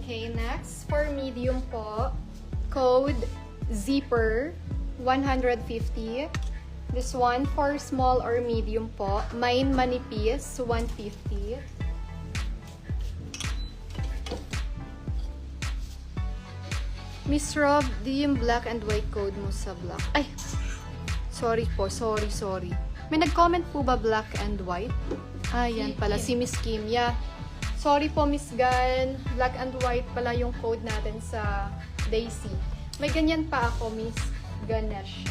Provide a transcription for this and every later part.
Okay, next for medium po, code zipper 150. This one for small or medium po, mine manipis 150. Miss Rob, di yung black and white code mo sa black? Ay, sorry po, sorry. May nag-comment po ba black and white? Ah, yan pala, si Miss Kim. Yeah. Sorry po, Miss Gan. Black and white pala yung code natin sa Daisy. May ganyan pa ako, Miss Ganesha.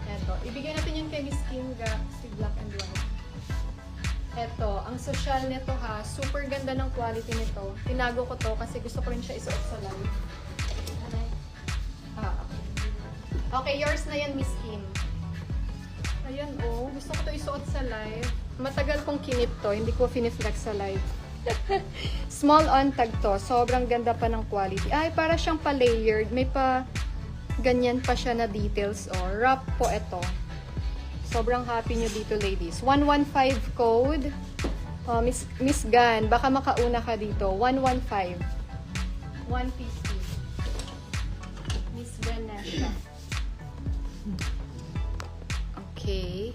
Eto, ibigay natin yan kay Miss Kim, si black and white. Eto, ang social nito ha, super ganda ng quality nito. Tinago ko to kasi gusto ko rin siya isuot sa live. Okay, yours na yan, Miss Kim. Ayan, oh. Gusto ko to isuot sa live. Matagal kong kinip to. Hindi ko finiflex sa live. Small on tag to. Sobrang ganda pa ng quality. Ay, para siyang pa-layered. May pa ganyan pa siya na details. Oh, wrap po ito. Sobrang happy nyo dito, ladies. 115 code. Oh, Miss Gan, baka makauna ka dito. 115. 150. Miss Ganesha. Okay.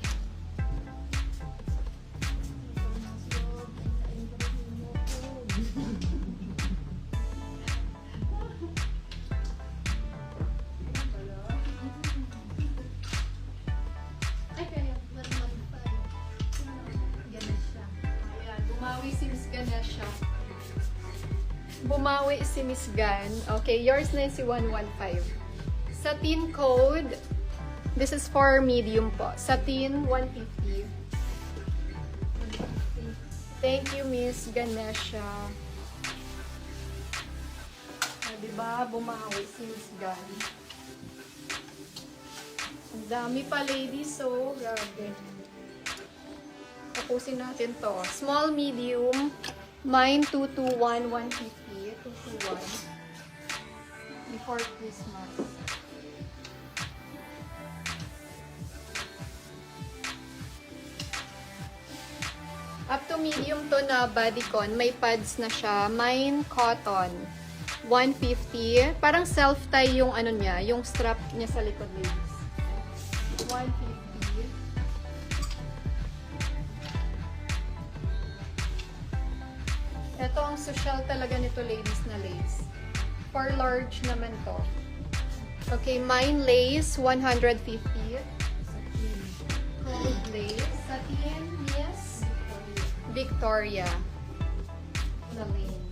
Bumawi si Miss Gan. Okay, yours na yung si 115. Satin code. This is for medium po. Satin 150. Thank you, Miss Ganesha. Diba? Bumawi si Miss Gan. Ang dami pa, ladies. So, grabe. Tapusin natin to. Small, medium. Mine 221, 150. 221. Before Christmas. Up to medium to na bodycon. May pads na siya. Mine cotton. 150. Parang self-tie yung ano niya. Yung strap niya sa likod, ladies. 150. Ito ang social talaga nito, ladies, na lace. For large naman to. Okay, mine lace, 150. Gold lace. Satin, yes. Victoria. Na lace.